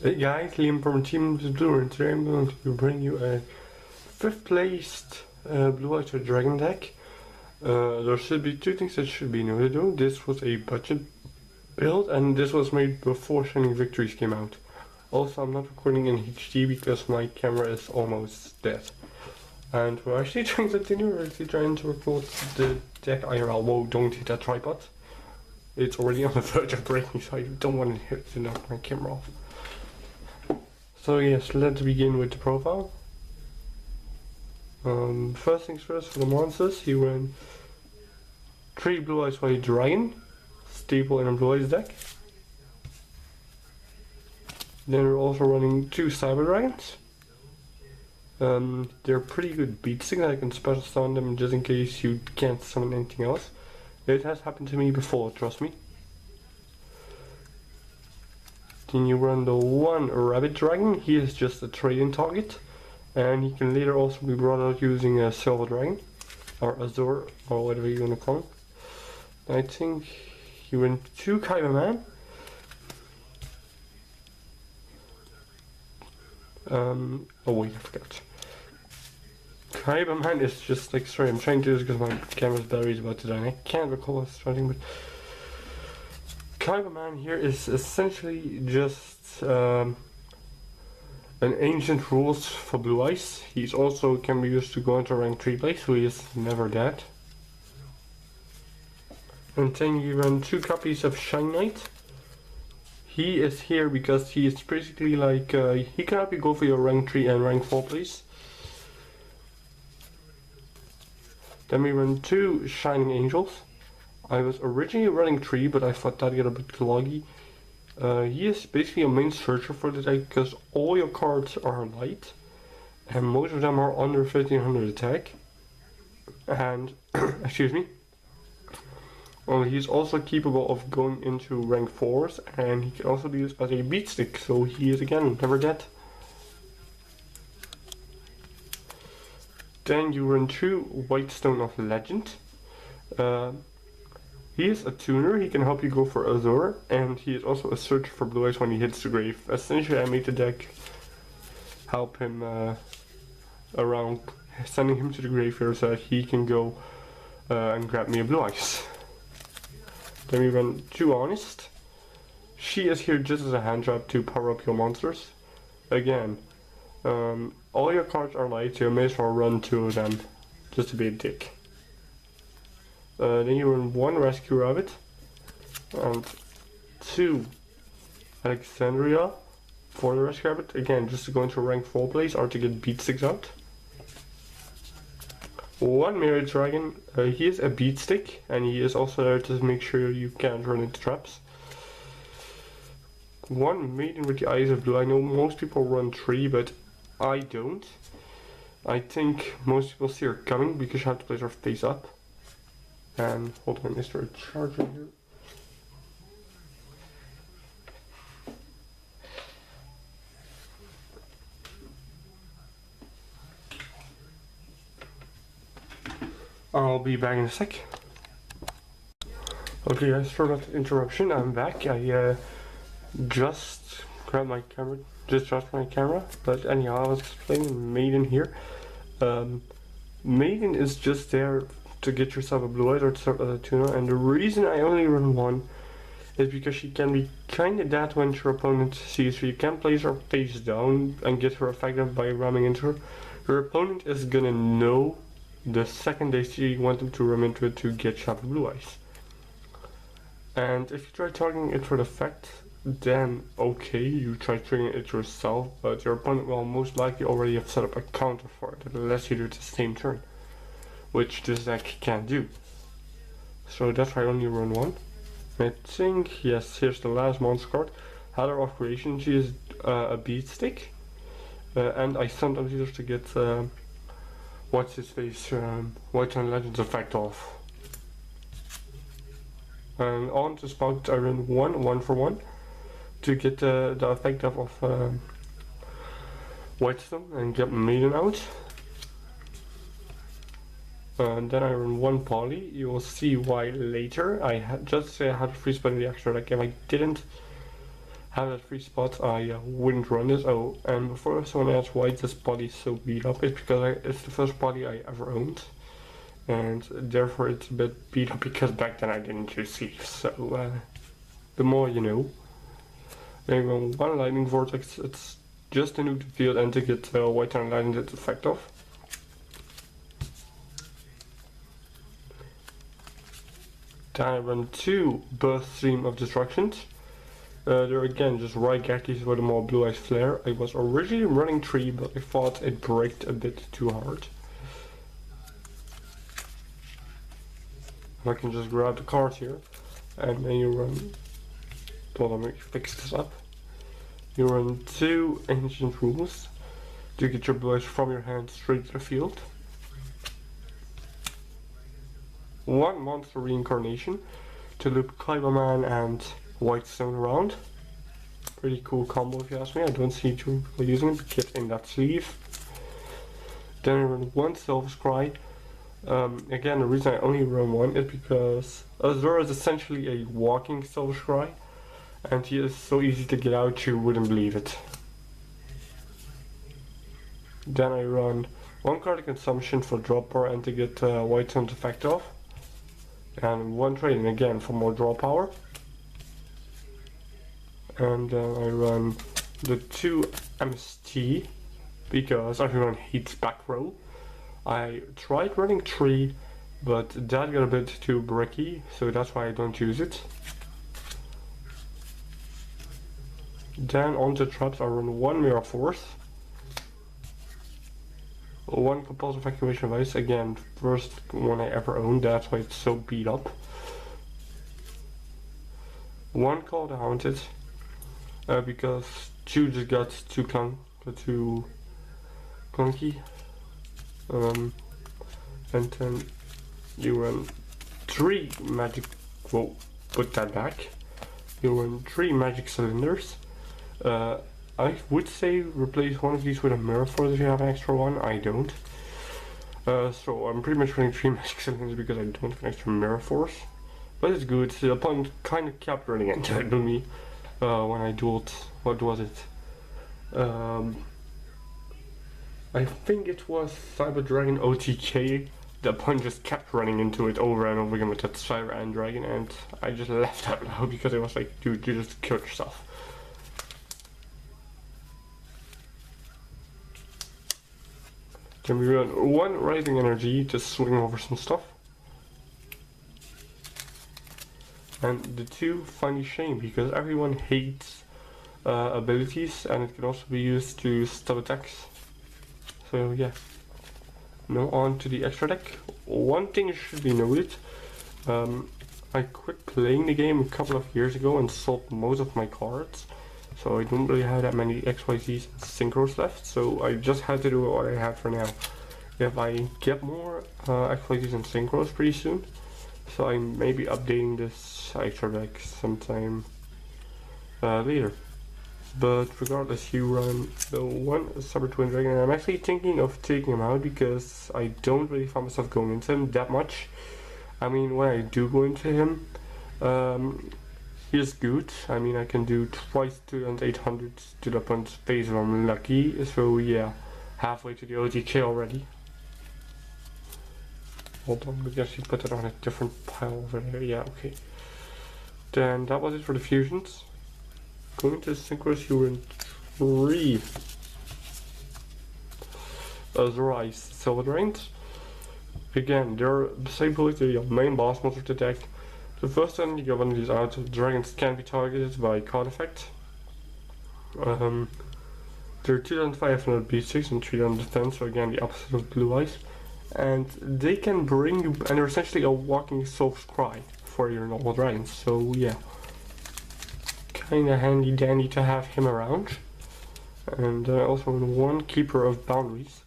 Hey guys, Liam from TeamOblelisk, and today I'm going to bring you a 5th placed Blue Eyes Dragon deck. There should be two things that should be noted though. This was a budget build and this was made before Shining Victories came out. Also, I'm not recording in HD because my camera is almost dead. And we're actually trying something new, we're actually trying to record the deck IRL. Whoa, don't hit that tripod. It's already on the verge of breaking, so I don't want to knock my camera off. So yes, let's begin with the profile. First things first, for the monsters, he ran 3 Blue Eyes White Dragon, staple in a Blue Eyes deck. Then we're also running 2 Cyber Dragons. They're pretty good beat sticks. I can special summon them just in case you can't summon anything else. It has happened to me before, trust me. Then you run the 1 Rabbit Dragon. He is just a trading target, and he can later also be brought out using a Silver Dragon, or Azure, or whatever you want to call him. I think you run 2 Kaiba Man. Oh wait, I forgot. Kaiba Man is just like, sorry, I'm trying to do this because my camera's battery is about to die and I can't recall what's starting, but Kaiba Man here is essentially just an ancient rules for Blue Eyes. He's also can be used to go into rank 3 play, so he is never dead. And then you run 2 copies of Shine Knight. He is here because he is basically like, he can help you go for your rank 3 and rank 4 plays. Then we run 2 Shining Angels. I was originally running 3, but I thought that'd get a bit cloggy. He is basically a main searcher for the deck because all your cards are light, and most of them are under 1500 attack. And, excuse me. Well, he's also capable of going into rank 4s, and he can also be used as a beat stick, so he is again never dead. Then you run 2 White Stone of Legend. He is a tuner, he can help you go for Azure, and he is also a searcher for Blue Eyes when he hits the grave. Essentially, I made the deck help him around sending him to the graveyard so that he can go and grab me a Blue Eyes. Then we run 2 Honest. She is here just as a hand trap to power up your monsters. Again, all your cards are light, so you may as well run 2 of them just to be a dick. Then you run 1 Rescue Rabbit and 2 Alexandria for the Rescue Rabbit, again just to go into rank 4 plays or to get beat sticks out. 1 Mirror Dragon, he is a beat stick and he is also there to make sure you can't run into traps. 1 Maiden with the Eyes of Blue. I know most people run 3, but I don't. I think most people see her coming because you have to place her face up. And hold on, is there a charger here? I'll be back in a sec. Okay guys, for that interruption, I'm back. I just grabbed my camera, but anyhow, I was explaining Maiden here. Maiden is just there to get yourself a Blue Eyes or to start as a tuner, and the reason I only run 1 is because she can be kinda dead when your opponent sees her. You can place her face down and get her effective by ramming into her. Your opponent is gonna know the second they see you want them to ram into it to get shot with Blue Eyes. And if you try targeting it for the effect, then okay, you try triggering it yourself, but your opponent will most likely already have set up a counter for it unless you do it the same turn, which this deck can't do. So that's why I only run 1. I think, yes, here's the last monster card. Heather of Creation, she is a beat stick, and I sometimes use her to get what's his face, White Stone Legends effect off. And on the spot I run 1 for 1 to get the effect of White Stone and get Maiden out. And then I run 1 Poly. You will see why later. I just say I had a free spell in the extra. Like if I didn't have that free spot, I wouldn't run this. Oh, and before someone asks why this body is so beat up, it's because it's the first body I ever owned. And therefore it's a bit beat up because back then I didn't use sleeves. So the more you know. There you go, one lightning vortex, it's just to nuke the field and to get white and lightning its effect off. Then I run 2 burst stream of destructions. They're again just right gackies with a more blue eyes flare. I was originally running 3, but I thought it braked a bit too hard. I can just grab the card here, and then you run. Let me fix this up. You run 2 ancient rules to get your blue eyes from your hand straight to the field. 1 monster reincarnation to loop Cyberman and White Stone around. Pretty cool combo if you ask me. I don't see too people using it, but get in that sleeve. Then I run 1 Silver Scry. Again, the reason I only run 1 is because Azura is essentially a walking Silver Scry, and he is so easy to get out you wouldn't believe it. Then I run 1 card of consumption for drop power and to get White Stone's effect off. And 1 trading again for more draw power. And then I run the 2 MST because everyone hates back row. I tried running 3, but that got a bit too bricky, so that's why I don't use it. Then on the traps I run 1 Mirror Force, 1 Compulsive Evacuation of Ice, again first one I ever owned, that's why it's so beat up. 1 Call the Haunted, because 2 just got too clunky. And then you run 3 magic, whoa, put that back. You run 3 magic cylinders. I would say replace one of these with a mirror force if you have an extra one. I don't. So I'm pretty much running 3 magic cylinders because I don't have an extra mirror force. But it's good. The opponent kind of kept running into it on me when I dueled. What was it? I think it was Cyber Dragon OTK. The opponent just kept running into it over and over again with that Cyber and Dragon, and I just laughed out loud because I was like, dude, you just killed yourself. Then we run 1 Rising Energy to swing over some stuff. And the 2 Funny Shame because everyone hates abilities and it can also be used to stop attacks. So yeah. Now on to the extra deck. One thing should be noted. I quit playing the game a couple of years ago and sold most of my cards. So I don't really have that many XYZs and synchros left, so I just had to do what I have for now. If I get more XYZs and synchros pretty soon, so I may be updating this extra deck sometime later. But regardless, you run the 1 Cyber Twin Dragon, and I'm actually thinking of taking him out because I don't really find myself going into him that much. I mean, when I do go into him, he is good. I mean, I can do twice 2800 to the opponent's face if I'm lucky. So yeah, halfway to the OTK already. Hold on, maybe I should put it on a different pile over there. Yeah, okay. Then that was it for the fusions. Going to synchros, you were in 3 Azura Ice Silver Drains. Again, they're basically the main boss monster of the deck. The first time you get one of these out, dragons can be targeted by card effect. They're 2500 B6 and 3000 defense, so again the opposite of Blue Eyes. And they can bring you, and they're essentially a walking Soul's Cry for your normal dragons, so yeah. Kinda handy dandy to have him around. And also 1 Keeper of Boundaries.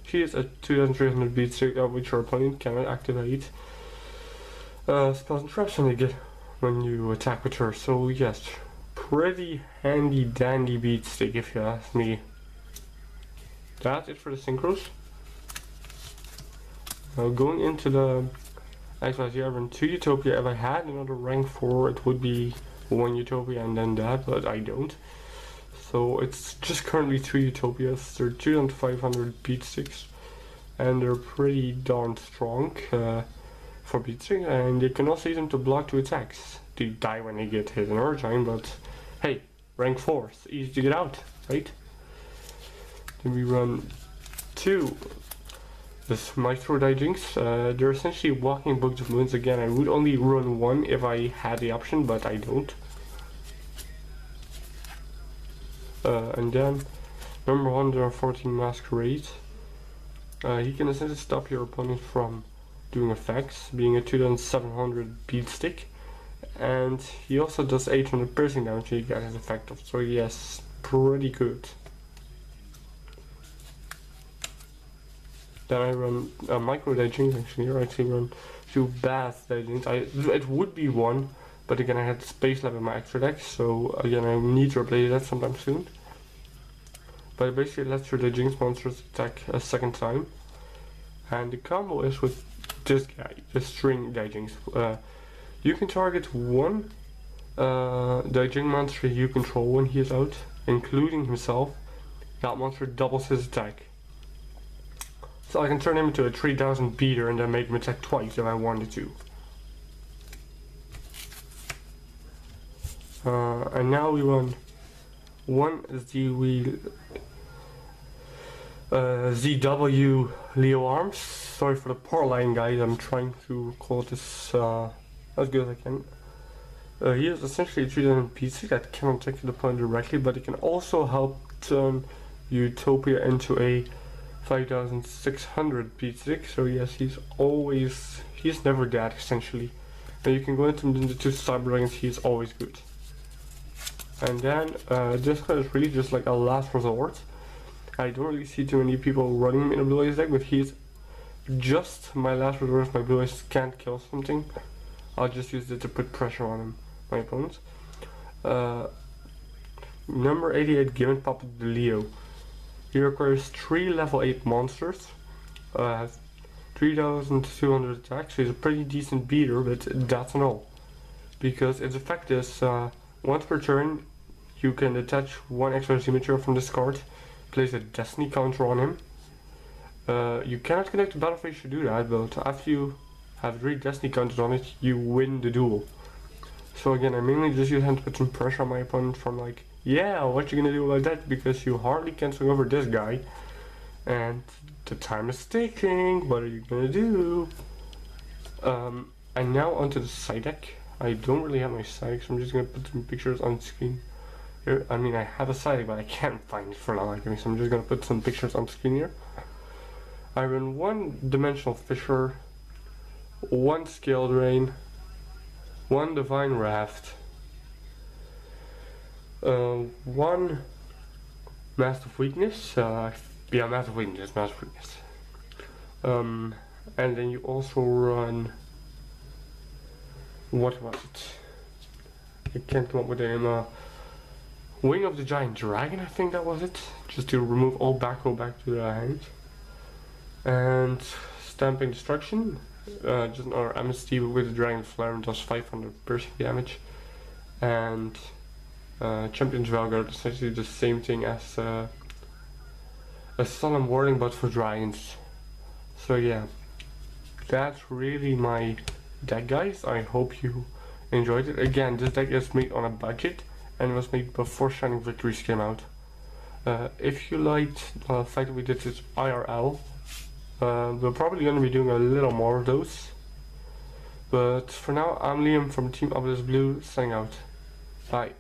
She is a 2300 B6, which your opponent cannot activate spells and traps when you attack with her. So yes, pretty handy dandy beat stick if you ask me. That's it for the synchros. Now going into the XYZ, I run 2 Utopia. If I had another rank 4, it would be one Utopia and then that, but I don't. So it's just currently 3 Utopias. They're 2500 beat sticks, and they're pretty darn strong for beat stick, and you can also use them to block 2 attacks. They die when they get hit another time, but hey, rank 4, it's easy to get out, right? Then we run 2. This Micro Dijinks, they're essentially walking books of moons. Again, I would only run 1 if I had the option, but I don't. And then number 114 Masquerade. He can essentially stop your opponent from doing effects, being a 2700 beat stick, and he also does 800 piercing damage when you get his effect off. So yes, pretty good. Then I run a Micro Dijinks actually, or I actually run 2 Bath Dijinks. It would be 1, but again I had Space Lab in my extra deck, so again I need to replace that sometime soon. But it basically lets your Dijinks monsters attack a second time. And the combo is with this guy, the String Dijinks. You can target 1 Dijink monster you control when he is out, including himself. That monster doubles his attack. So I can turn him into a 3000 beater and then make him attack twice if I wanted to. And now we run 1 ZW Leo Arms. Sorry for the poor line, guys. I'm trying to record this as good as I can. He is essentially a 3000 PC that cannot attack the opponent directly, but it can also help turn Utopia into a 5600 PC. So yes, he's never dead essentially. And you can go into the 2 Cyber Dragons. He's always good. And then this card is really just like a last resort. I don't really see too many people running him in a Blue Eyes deck, but he's just my last resort if my Blue Eyes can't kill something. I'll just use it to put pressure on him, my opponent. Number 88 Given Puppet Leo. He requires 3 level 8 monsters, has 3200 attacks, so he's a pretty decent beater, but that's not all. Because its effect is, once per turn, you can attach 1 extra signature from this card, place a Destiny counter on him. You cannot connect the battle phase to do that, but after you have 3 Destiny counters on it, you win the duel. So again, I mainly just use him to put some pressure on my opponent from like, yeah, what you gonna do about that, because you hardly can swing over this guy. And the time is ticking, what are you gonna do? And now onto the side deck. I don't really have my side deck, so I'm just gonna put some pictures on screen. Here, I mean, I have a side deck, but I can't find it for now, so I'm just gonna put some pictures on screen here. I run 1 Dimensional Fisher, 1 Scale Drain, 1 Divine Raft, 1 Massive Weakness, yeah, Massive Weakness. And then you also run, what was it? I can't come up with the name. Wing of the Giant Dragon, I think that was it. Just to remove all back to the hand. And Stamping Destruction. Just another MST with the Dragon Flare and does 500 piercing damage. And Champion's Valguard, essentially the same thing as a Solemn Warning, but for dragons. So yeah, that's really my deck, guys. I hope you enjoyed it. Again, this deck is made on a budget and was made before Shining Victories came out. If you liked the fact that we did this IRL, we're probably going to be doing a little more of those. But for now, I'm Liam from TeamOblelisk Blue, signing out. Bye.